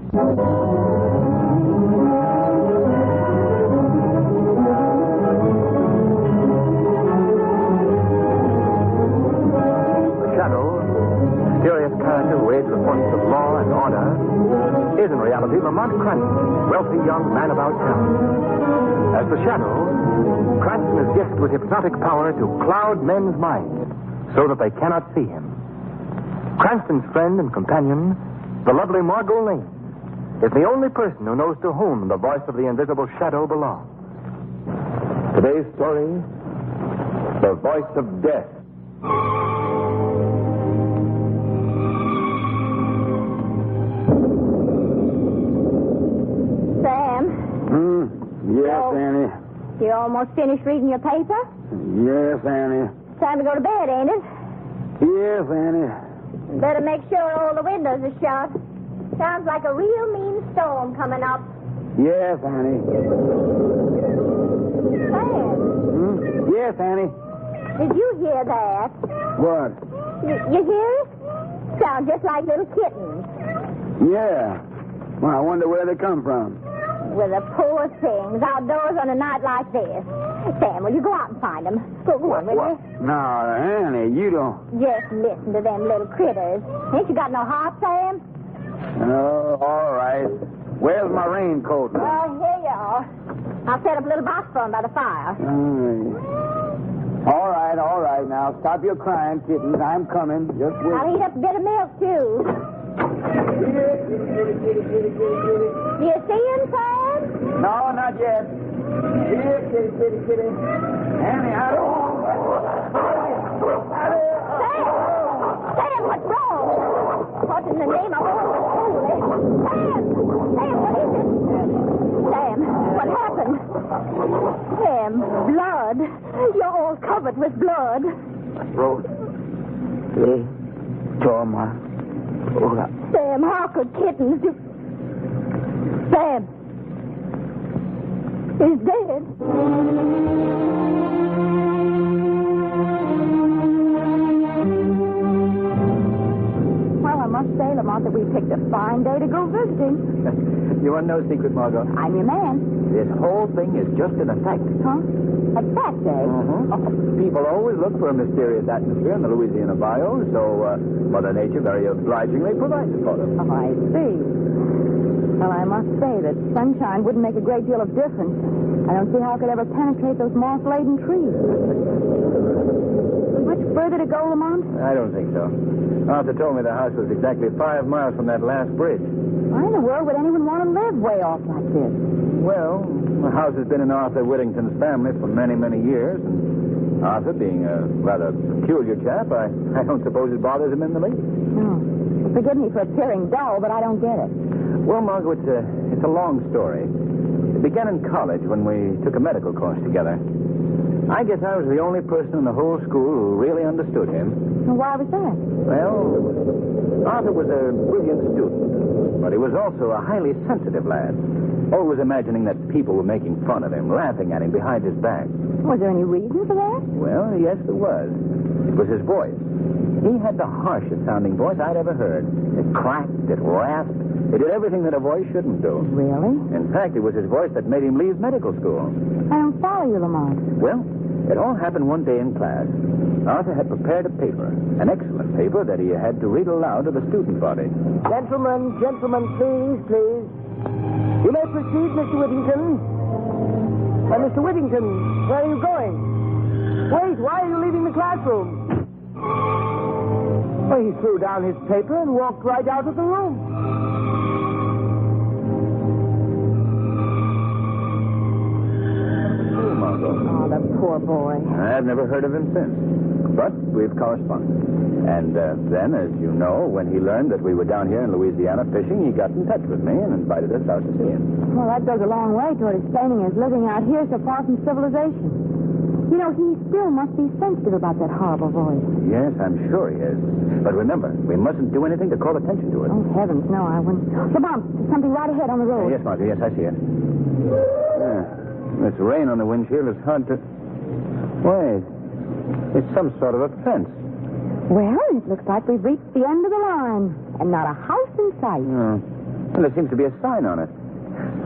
Is in reality Lamont Cranston, wealthy young man about town. As the shadow, Cranston is gifted with hypnotic power to cloud men's minds so that they cannot see him. Cranston's friend and companion, the lovely Margo Lane, is the only person who knows to whom the voice of the invisible shadow belongs. Today's story, The Voice of Death. Yes, Annie. You almost finished reading your paper? Yes, Annie. Time to go to bed, ain't it? Yes, Annie. Better make sure all the windows are shut. Sounds like a real mean storm coming up. Yes, Annie. Sam. Yes, Annie. Did you hear that? What? You hear it? Sounds just like little kittens. Yeah. Well, I wonder where they come from. With the poor things outdoors on a night like this. Sam, will you go out and find them? Go on, will you? No, Annie, you don't. Just listen to them little critters. Ain't you got no heart, Sam? Oh, all right. Where's my raincoat? Well, here you are. I'll set up a little box for 'em by the fire. All right. Now, stop your crying, kittens. I'm coming. Just wait. I'll heat up a bit of milk, too. Do you see him, Sam? No, not yet. Here, kitty. Annie, I don't... Sam, what's wrong? What in the name of all Sam, what is it? Sam, what happened? Sam, blood. You're all covered with blood. Rose. Toma. Sam, how could kittens do... Sam. He's dead. Well, I must say, Lamont, that we picked a fine day to go visiting. You want to know a secret, Margo? I'm your man. This whole thing is just an effect. Huh? A fat day? People always look for a mysterious atmosphere in the Louisiana bayou, so Mother Nature very obligingly provides it for them. Oh, I see. Well, I must say that sunshine wouldn't make a great deal of difference. I don't see how it could ever penetrate those moss-laden trees. Much further to go, Lamont? I don't think so. Arthur told me the house was exactly 5 miles from that last bridge. Why in the world would anyone want to live way off like this? Well, the house has been in Arthur Whittington's family for many, many years, and Arthur, being a rather peculiar chap, I don't suppose it bothers him in the least. No. Well, forgive me for appearing dull, but I don't get it. Well, Margo, it's a long story. It began in college when we took a medical course together. I guess I was the only person in the whole school who really understood him. And why was that? Well, Arthur was a brilliant student, but he was also a highly sensitive lad. Always imagining that people were making fun of him, laughing at him behind his back. Was there any reason for that? Well, yes, there was. It was his voice. He had the harshest-sounding voice I'd ever heard. It cracked, it rasped, it did everything that a voice shouldn't do. Really? In fact, it was his voice that made him leave medical school. I don't follow you, Lamont. Well, it all happened one day in class. Arthur had prepared a paper, an excellent paper that he had to read aloud to the student body. Gentlemen, please. You may proceed, Mr. Whittington. Mr. Whittington, where are you going? Wait, why are you leaving the classroom? Well, he threw down his paper and walked right out of the room. Oh, the poor boy. I've never heard of him since. But we've corresponded. And then, as you know, when he learned that we were down here in Louisiana fishing, he got in touch with me and invited us out to see him. Well, that goes a long way toward explaining his living out here so far from civilization. You know, he still must be sensitive about that horrible voice. Yes, I'm sure he is. But remember, we mustn't do anything to call attention to it. Oh, heavens, no, I wouldn't. Lamont, there's something right ahead on the road. Yes, Margo, yes, I see it. This rain on the windshield is hard to... Wait. It's some sort of a fence. Well, it looks like we've reached the end of the line. And not a house in sight. Oh. Well, there seems to be a sign on it.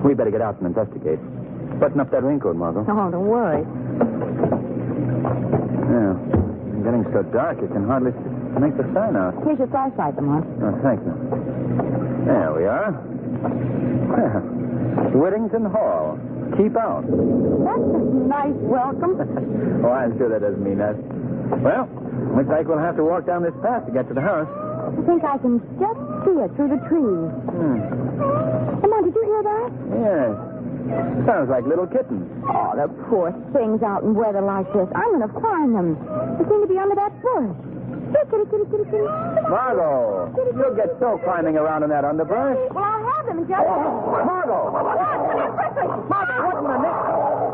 We better get out and investigate. Button up that raincoat, Margo. Oh, don't worry. Yeah. It's getting so dark you can hardly make the sign out. Here's your flashlight, Lamont. Oh, thank you. There we are. Whittington Hall. Keep out. That's a nice welcome. Oh, I'm sure that doesn't mean that. Well, looks like we'll have to walk down this path to get to the house. I think I can just see it through the trees. Lamont, did you hear that? Yes. Sounds like little kittens. Oh, the poor things out in weather like this. I'm going to find them. They seem to be under that bush. Here, kitty, kitty, kitty, kitty. Margo, you'll get so climbing around in that underbrush. Well, I'll have them in just a minute. Margo! Come here quickly. Margo, what in the name?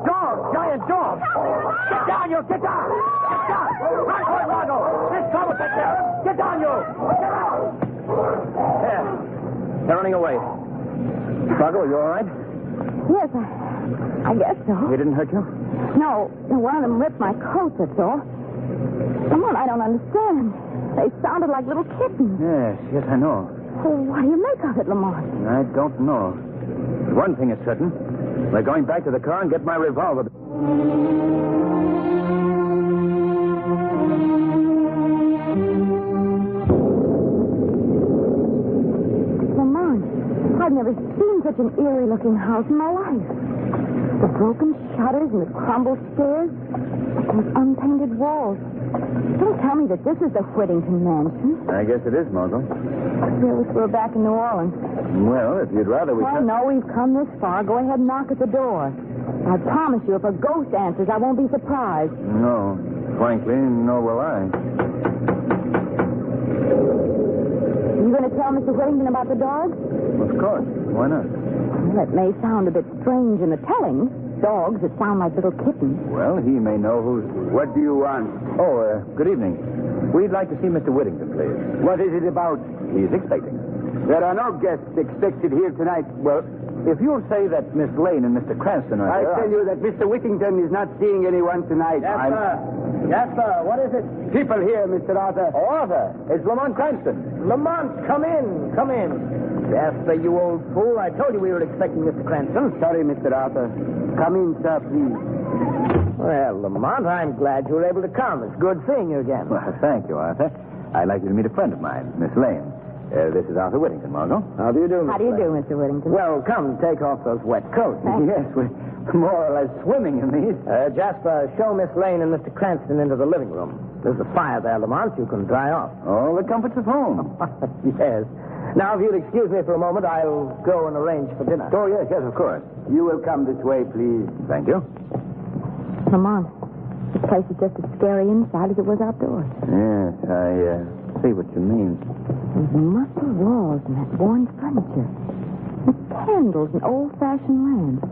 Dog, giant dog. Get down, you. Get down. Get down. Run for it, Margo. This car will take care of it. Get down, you. Get out. There. They're running away. Margo, are you all right? Yes, I guess so. They didn't hurt you? No, one of them ripped my coat, that's all. Lamont, I don't understand. They sounded like little kittens. Yes, I know. Oh, what do you make of it, Lamont? I don't know. One thing is certain. We're going back to the car and get my revolver. Lamont, I've never seen such an eerie-looking house in my life. The broken shutters and the crumbled stairs, those unpainted walls. Don't tell me that this is the Whittington mansion. I guess it is, Margo. I wish we were back in New Orleans. Well, if you'd rather we... Oh, no, we've come this far. Go ahead and knock at the door. I promise you, if a ghost answers, I won't be surprised. No. Frankly, nor will I. You going to tell Mr. Whittington about the dogs? Of course. Why not? Well, it may sound a bit strange in the telling. Dogs that sound like little kittens. Well, he may know who's... What do you want? Oh, good evening. We'd like to see Mr. Whittington, please. What is it about? He's expecting. There are no guests expected here tonight. Well, if you'll say that Miss Lane and Mr. Cranston are I there... tell you that Mr. Whittington is not seeing anyone tonight. Jasper, what is it? People here, Mr. Arthur. Oh, Arthur, it's Lamont Cranston. Lamont, come in. Come in. Jasper, you old fool. I told you we were expecting Mr. Cranston. Sorry, Mr. Arthur. Come in, sir, please. Well, Lamont, I'm glad you were able to come. It's good seeing you again. Well, thank you, Arthur. I'd like you to meet a friend of mine, Miss Lane. This is Arthur Whittington, Margo. How do you do, Miss How do you Lane? do, Mr. Whittington? Well, come, take off those wet coats. Yes, we're more or less swimming in these. Jasper, show Miss Lane and Mr. Cranston into the living room. There's a fire there, Lamont. You can dry off. All the comforts of home. Yes. Now, if you'll excuse me for a moment, I'll go and arrange for dinner. Oh, yes, of course. You will come this way, please. Thank you. Lamont, this place is just as scary inside as it was outdoors. Yes, I see what you mean. Those musty walls and that worn furniture. And candles and old-fashioned lamps.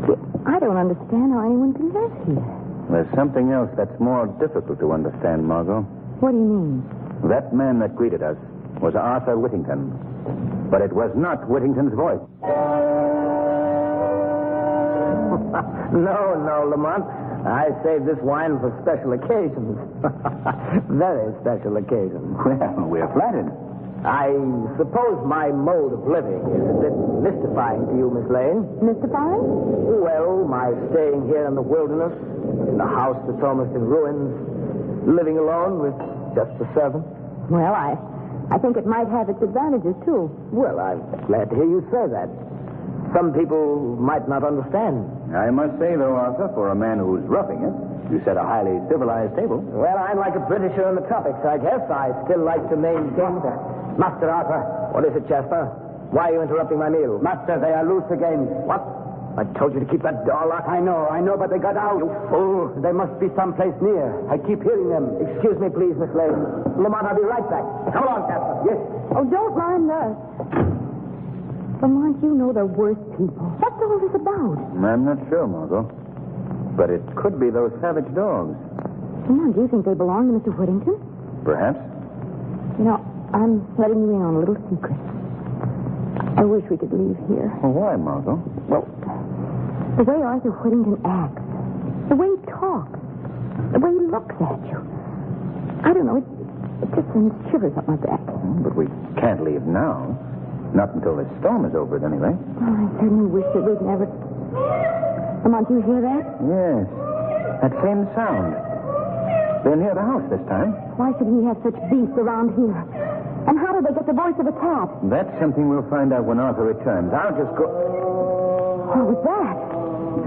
See, I don't understand how anyone can live here. There's something else that's more difficult to understand, Margo. What do you mean? That man that greeted us was Arthur Whittington. But it was not Whittington's voice. No, Lamont. I saved this wine for special occasions. Very special occasions. Well, we're flattered. I suppose my mode of living is a bit mystifying to you, Miss Lane. Mystifying? Well, my staying here in the wilderness, in the house that's almost in ruins, living alone with just the servant. Well, I think it might have its advantages, too. Well, I'm glad to hear you say that. Some people might not understand. I must say, though, Arthur, for a man who's roughing it, you set a highly civilized table. Well, I'm like a Britisher in the tropics, I guess. I still like to maintain that. Master Arthur. What is it, Jasper? Why are you interrupting my meal? Master, they are loose again. What? I told you to keep that door locked. I know, but they got out. You fool. They must be someplace near. I keep hearing them. Excuse me, please, Miss Lane. Lamont, I'll be right back. Come along, Jasper. Yes. Oh, don't mind us. Lamont, you know the worst people. What's all this about? I'm not sure, Margo. But it could be those savage dogs. Lamont, do you think they belong to Mr. Whittington? Perhaps. You know, I'm letting you in on a little secret. I wish we could leave here. Well, why, Margo? Well, the way Arthur Whittington acts, the way he talks, the way he looks at you. I don't know, it just sends shivers up my back. But we can't leave now. Not until this storm is over, anyway. Oh, I certainly wish that we'd never... Lamont, you hear that? Yes. That same sound. They're near the house this time. Why should he have such beasts around here? And how did they get the voice of a cat? That's something we'll find out when Arthur returns. I'll just go... What was that?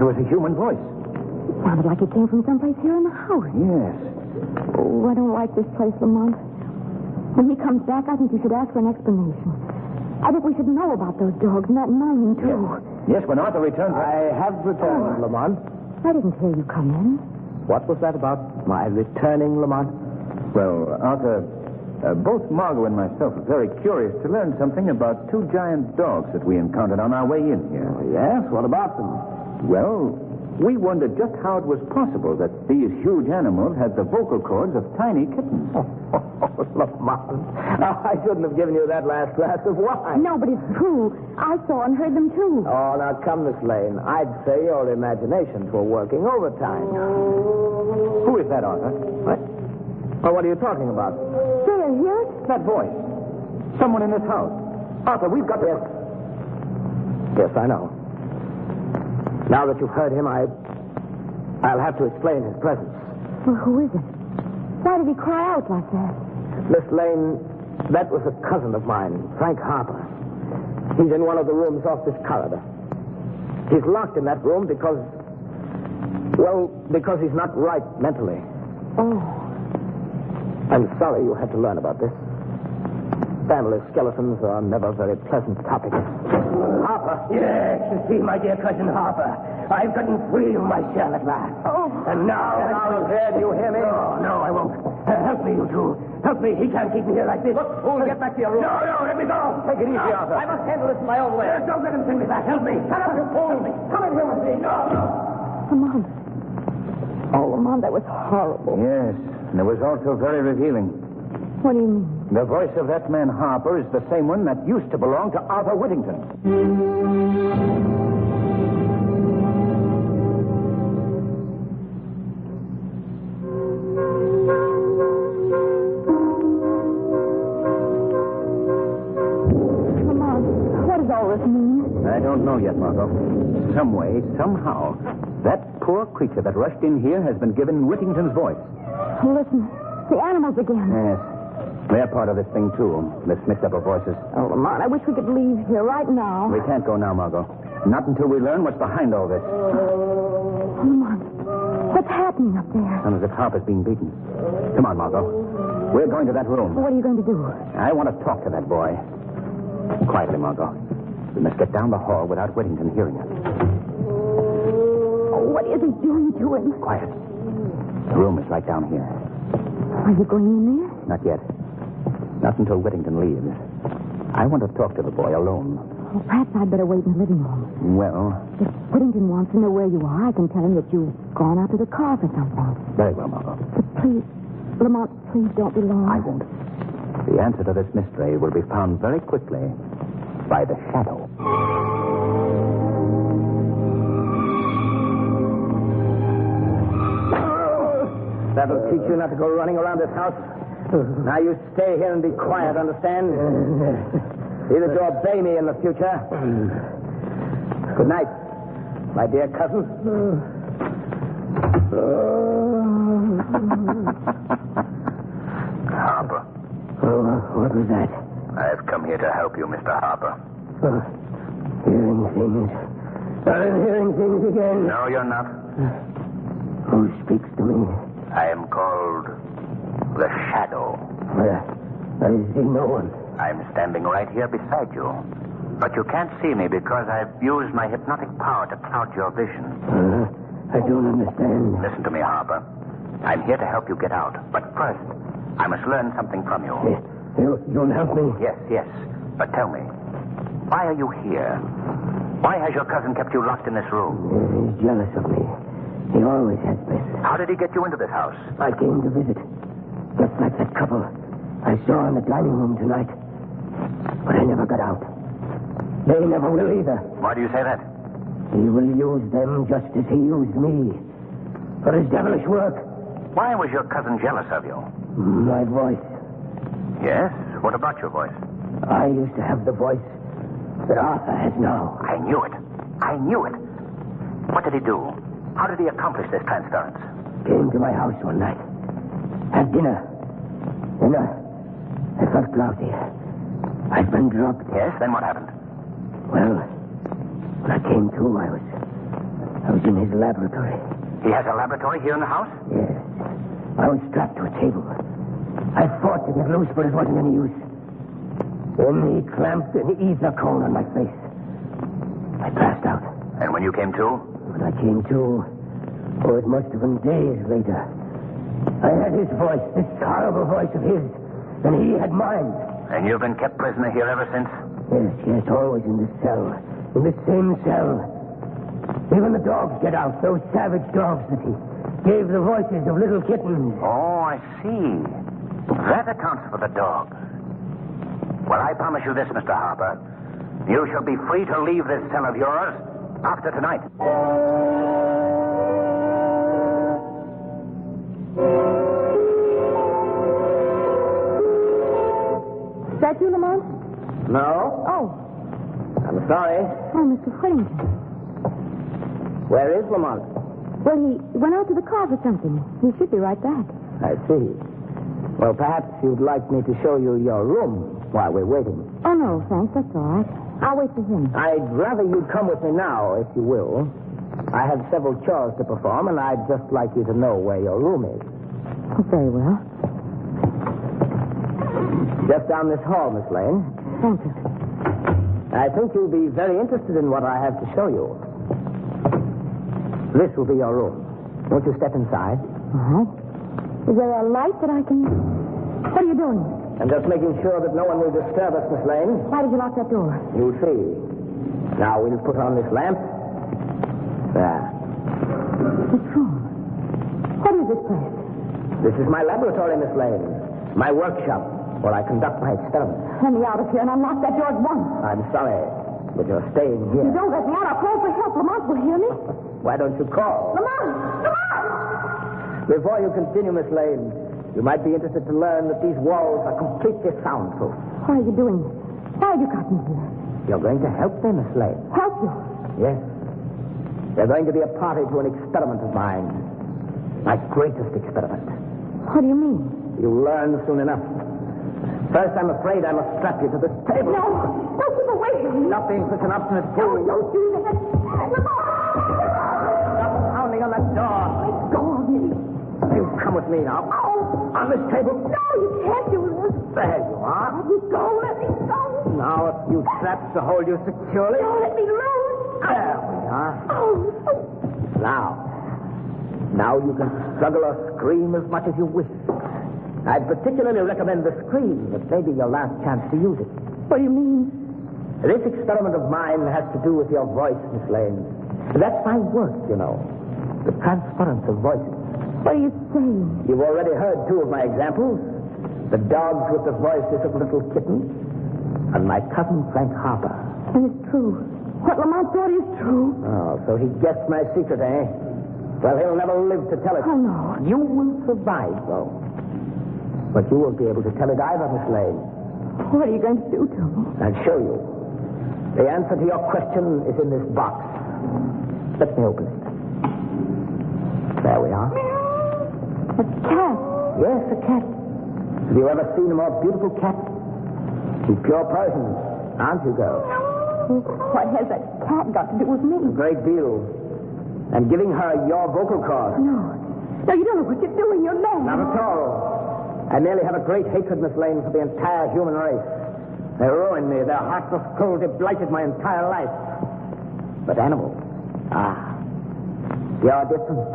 It was a human voice. It sounded like it came from someplace here in the house. Yes. Oh, I don't like this place, Lamont. When he comes back, I think you should ask for an explanation. I think we should know about those dogs and that mining, too. Yes, when Arthur returns... I have returned, Lamont. I didn't hear you come in. What was that about my returning, Lamont? Well, Arthur, both Margo and myself are very curious to learn something about two giant dogs that we encountered on our way in here. Oh, yes? What about them? Well, we wondered just how it was possible that these huge animals had the vocal cords of tiny kittens. Oh, Lamont. I shouldn't have given you that last glass of wine. No, but it's true. I saw and heard them, too. Oh, now come, Miss Lane. I'd say your imaginations were working overtime. Who is that, Arthur? What? Oh, what are you talking about? There, hear it? That voice. Someone in this house. Arthur, we've got to... Yes, I know. Now that you've heard him, I'll have to explain his presence. Well, who is it? Why did he cry out like that? Miss Lane, that was a cousin of mine, Frank Harper. He's in one of the rooms off this corridor. He's locked in that room because he's not right mentally. Oh. I'm sorry you had to learn about this. Family skeletons are never very pleasant topics. Harper? Yes, you see, my dear cousin Harper. I've gotten free of my shell at last. Oh. And now... Do you hear me? No, I won't. Help me, you two. Help me. He can't keep me here like this. Look, fool, get back to your room. No, let me go. Take it easy, Arthur. I must handle this my own way. Don't let him send me back. Help me. Shut up, you fool. Come in here with me. No. Lamont. Oh, Lamont, that was horrible. Yes, and it was also very revealing. What do you mean? The voice of that man Harper is the same one that used to belong to Arthur Whittington. Lamont, what does all this mean? I don't know yet, Margo. Some way, somehow, that poor creature that rushed in here has been given Whittington's voice. Listen, the animals again. Yes. They're part of this thing, too. This mix-up of voices. Oh, Lamont, I wish we could leave here right now. We can't go now, Margo. Not until we learn what's behind all this. Lamont, what's happening up there? Sounds as if Harper's being beaten. Come on, Margo. We're going to that room. What are you going to do? I want to talk to that boy. Quietly, Margo. We must get down the hall without Whittington hearing us. Oh, what is he doing to him? Quiet. The room is right down here. Are you going in there? Not yet. Not until Whittington leaves. I want to talk to the boy alone. Well, perhaps I'd better wait in the living room. Well, If Whittington wants to know where you are, I can tell him that you've gone out to the car for something. very well, Margo. But please, Lamont, please don't be long. I won't. The answer to this mystery will be found very quickly by the shadow. That'll teach you not to go running around this house. Now you stay here and be quiet, understand? Either to obey me in the future. Good night, my dear cousin. Harper. What was that? I've come here to help you, Mr. Harper. Hearing things. I'm hearing things again. No, you're not. Who speaks to me? I am called the Shadow. I see no one. I'm standing right here beside you. But you can't see me because I've used my hypnotic power to cloud your vision. I don't understand. Listen to me, Harper. I'm here to help you get out. But first, I must learn something from you. You'll help me? Yes. But tell me, why are you here? Why has your cousin kept you locked in this room? He's jealous of me. He always has been. How did he get you into this house? I came to visit. Just like that couple I saw in the dining room tonight. But I never got out. They never will either. Why do you say that? He will use them just as he used me. For his devilish work. Why was your cousin jealous of you? My voice. Yes? What about your voice? I used to have the voice But Arthur has no. I knew it. I knew it. What did he do? How did he accomplish this transference? Came to my house one night. Had dinner. Then I felt drowsy. I'd been drugged. Yes, then what happened? Well, when I came to, I was in his laboratory. He has a laboratory here in the house? Yes. I was strapped to a table. I fought to get loose, but it wasn't any use. Then he clamped an ether cone on my face. I passed out. And when you came to? When I came to, it must have been days later. I had his voice, this horrible voice of his, and he had mine. And you've been kept prisoner here ever since? Yes, always in this cell. In this same cell. Even the dogs get out, those savage dogs that he gave the voices of little kittens. Oh, I see. That accounts for the dog. Well, I promise you this, Mr. Harper. You shall be free to leave this cell of yours after tonight. Is that you, Lamont? No? Oh. I'm sorry. Oh, Mr. Whittington. Where is Lamont? Well, he went out to the car for something. He should be right back. I see. Well, perhaps you'd like me to show you your room while we're waiting. Oh, no, thanks. That's all right. I'll wait for him. I'd rather you'd come with me now, if you will. I have several chores to perform, and I'd just like you to know where your room is. Oh, very well. Just down this hall, Miss Lane. Thank you. I think you'll be very interested in what I have to show you. This will be your room. Won't you step inside? All right. Is there a light that I can... What are you doing? I'm just making sure that no one will disturb us, Miss Lane. Why did you lock that door? You'll see. Now, we'll put on this lamp. There. What's wrong? What is this place? This is my laboratory, Miss Lane. My workshop, where I conduct my experiments. Let me out of here and unlock that door at once. I'm sorry, but you're staying here. You don't let me out. I'll call for help. Lamont will hear me. Why don't you call? Lamont! Before you continue, Miss Lane, you might be interested to learn that these walls are completely soundproof. What are you doing? Why have you got me here? You're going to help me, Miss Lane. Help you? Yes. You're going to be a party to an experiment of mine. My greatest experiment. What do you mean? You'll learn soon enough. First, I'm afraid I must strap you to this table. No! Don't keep away from me! Nothing such an obstinate fool. Don't do that! Lamont! Stop pounding on that door. Let go of me. You come with me now. Oh! On this table. No, you can't do this. There you are. Let me go. Let me go. Now, a few straps to hold you securely. Don't let me loose. There we are. Oh. Now you can struggle or scream as much as you wish. I'd particularly recommend the scream. It may be your last chance to use it. What do you mean? This experiment of mine has to do with your voice, Miss Lane. That's my work, you know. The transference of voices. What are you saying? You've already heard two of my examples. The dogs with the voices of little kittens, and my cousin Frank Harper. And it's true. What Lamont thought is true. Oh, so he guessed my secret, eh? Well, he'll never live to tell it. Oh, no. You will survive, though. But you won't be able to tell it either, Miss Lane. What are you going to do to me? I'll show you. The answer to your question is in this box. Let me open it. There we are. A cat. Yes, a cat. Have you ever seen a more beautiful cat? She's pure Persian, aren't you, girl? What has that cat got to do with me? A great deal. And giving her your vocal cords. No. No, you don't know what you're doing. You're mad. Not at all. I merely have a great hatred, Miss Lane, for the entire human race. They ruined me. Their heartless cruelty blighted my entire life. But animals, you're different.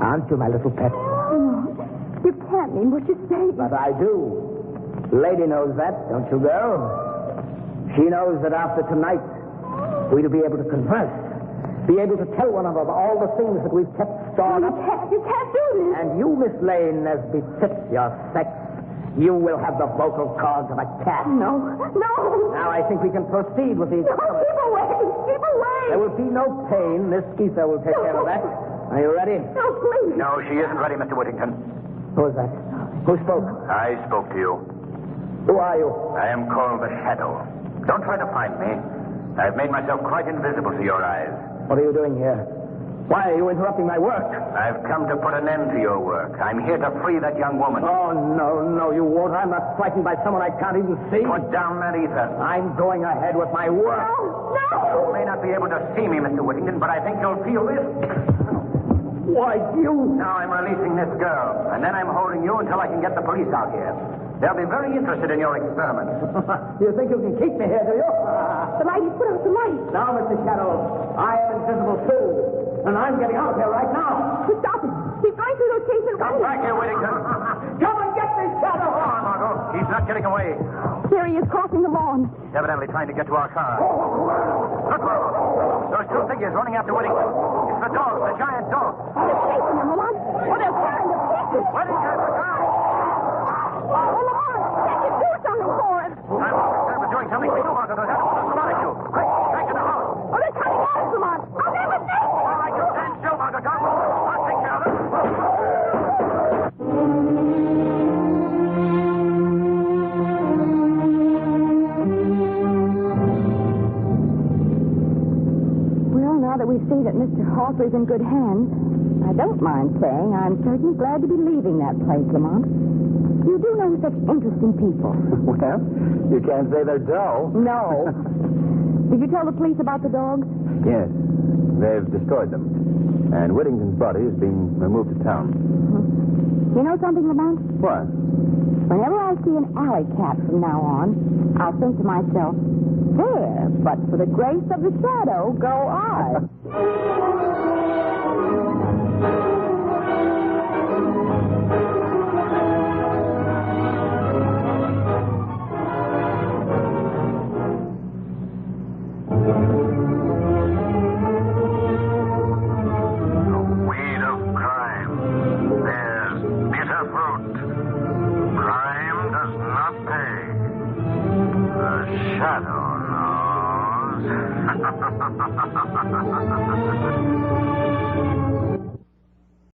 Aren't you, my little pet? No, you can't mean what you say. But I do. Lady knows that, don't you, girl? She knows that after tonight, we'll be able to converse. Be able to tell one another all the things that we've kept stored up. You can't do this. And you, Miss Lane, as befits your sex, you will have the vocal cords of a cat. No. Now I think we can proceed with these. No, keep away. Keep away. There will be no pain. This ether will take care of that. Are you ready? No, please. No, she isn't ready, Mr. Whittington. Who is that? Who spoke? I spoke to you. Who are you? I am called the Shadow. Don't try to find me. I've made myself quite invisible to your eyes. What are you doing here? Why are you interrupting my work? I've come to put an end to your work. I'm here to free that young woman. Oh, no, you won't. I'm not frightened by someone I can't even see. Put down that ether. I'm going ahead with my work. No! You may not be able to see me, Mr. Whittington, but I think you'll feel this. Why, you... Now I'm releasing this girl, and then I'm holding you until I can get the police out here. They'll be very interested in your experiments. You think you can keep me here, do you? The light, put out the light. Now, Mr. Shadow, I am invisible, too. And I'm getting out of here right now. Stop it. He's going through those cases. Come back here, Whittington. Come and get me, Shadow. Come on, Margo. He's not getting away. Here he is crossing the lawn. Evidently trying to get to our car. Look, Margo. Those two figures running after Whittington. It's the dog, the giant dog. They're chasing him, Lamont. Oh, they're tearing the pieces. Whittington, look out! Oh, Lamont, can't you do something for him? I'm concerned with doing something for you, Margo. They'll have to put them at you. Quick, back in the house. Oh, they're coming at us, Lamont. I'll never say it. All right, you stand still, Margo. Don't move. I'll take care of them. Well, now that we see that Mr. Hawker's in good hands, I don't mind saying I'm certainly glad to be leaving that place, Lamont. You do know such interesting people. Well, you can't say they're dull. No. Did you tell the police about the dogs? Yes. They've destroyed them. And Whittington's body is being removed to town. You know something, Lamont? What? Whenever I see an alley cat from now on, I'll think to myself, there, but for the grace of the shadow, go I.